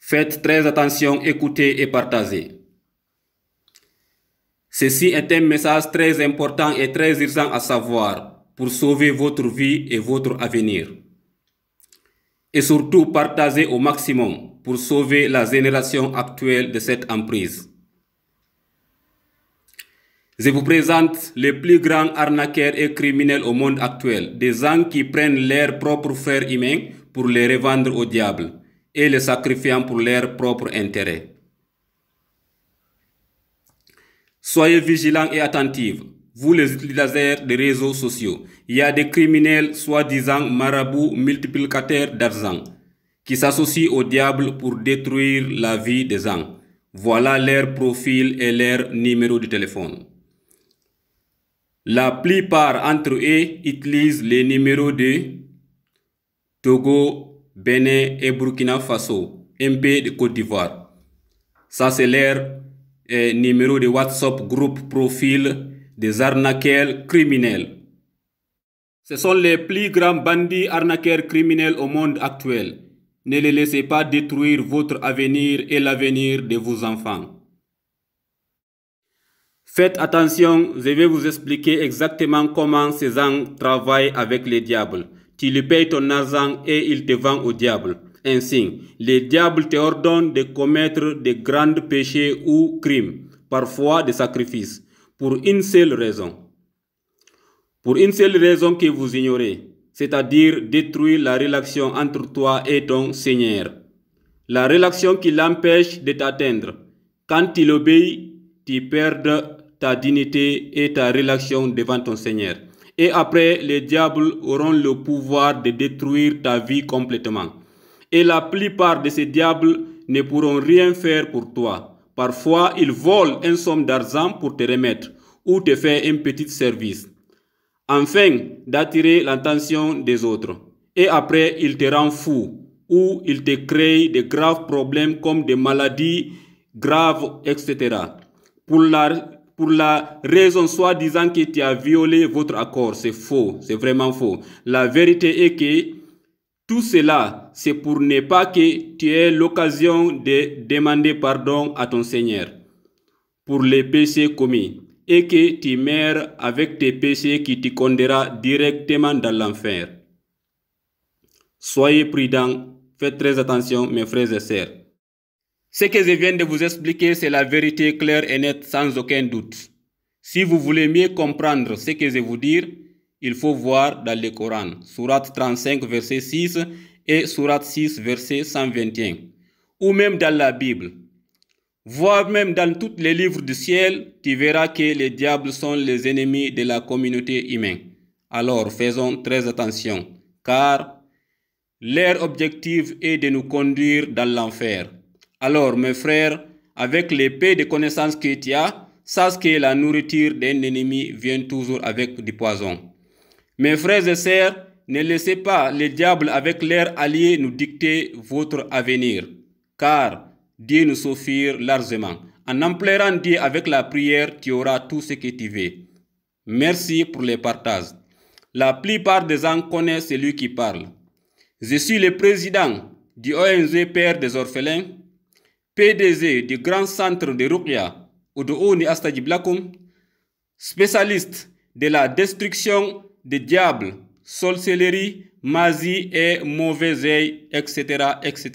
Faites très attention, écoutez et partagez. Ceci est un message très important et très urgent à savoir pour sauver votre vie et votre avenir. Et surtout, partagez au maximum pour sauver la génération actuelle de cette emprise. Je vous présente les plus grands arnaqueurs et criminels au monde actuel, des gens qui prennent leurs propres frères humains pour les revendre au diable et les sacrifiant pour leur propre intérêt. Soyez vigilants et attentifs, vous les utilisateurs des réseaux sociaux. Il y a des criminels soi-disant marabouts multiplicateurs d'argent qui s'associent au diable pour détruire la vie des gens. Voilà leur profil et leur numéro de téléphone. La plupart d'entre eux utilisent les numéros de Togo, Bénin et Burkina Faso, un peu de Côte d'Ivoire. Ça, c'est leur numéro de WhatsApp groupe profil des arnaqueurs criminels. Ce sont les plus grands bandits arnaqueurs criminels au monde actuel. Ne les laissez pas détruire votre avenir et l'avenir de vos enfants. Faites attention, je vais vous expliquer exactement comment ces gens travaillent avec les diables. Tu lui payes ton argent et il te vend au diable. Ainsi, les diables te ordonnent de commettre de grands péchés ou crimes, parfois des sacrifices, pour une seule raison. Pour une seule raison que vous ignorez, c'est-à-dire détruire la relation entre toi et ton Seigneur. La relation qui l'empêche de t'atteindre. Quand tu l'obéis, tu perds ta dignité et ta relation devant ton Seigneur. Et après, les diables auront le pouvoir de détruire ta vie complètement. Et la plupart de ces diables ne pourront rien faire pour toi. Parfois, ils volent une somme d'argent pour te remettre ou te faire un petit service, afin d'attirer l'attention des autres. Et après, ils te rendent fou ou ils te créent de graves problèmes comme des maladies graves, etc. Pour la raison soi-disant que tu as violé votre accord. C'est faux, c'est vraiment faux. La vérité est que tout cela, c'est pour ne pas que tu aies l'occasion de demander pardon à ton Seigneur pour les péchés commis et que tu meurs avec tes péchés qui te conduira directement dans l'enfer. Soyez prudents, faites très attention mes frères et sœurs. Ce que je viens de vous expliquer, c'est la vérité claire et nette sans aucun doute. Si vous voulez mieux comprendre ce que je vais vous dire, il faut voir dans le Coran, Sourate 35, verset 6 et Sourate 6, verset 121, ou même dans la Bible. Voire même dans tous les livres du ciel, tu verras que les diables sont les ennemis de la communauté humaine. Alors faisons très attention, car leur objectif est de nous conduire dans l'enfer. Alors mes frères, avec l'épée de connaissances que tu as, sache que la nourriture d'un ennemi vient toujours avec du poison. Mes frères et sœurs, ne laissez pas les diables avec leurs alliés nous dicter votre avenir, car Dieu nous suffit largement. En implorant Dieu avec la prière, tu auras tout ce que tu veux. Merci pour les partages. La plupart des gens connaissent celui qui parle. Je suis le président du ONG Père des Orphelins, PDG du Grand Centre de Ruqya, Ud'ouni Astajib Lakum, spécialiste de la destruction des diables, sorcellerie, magie et mauvais œil, etc., etc.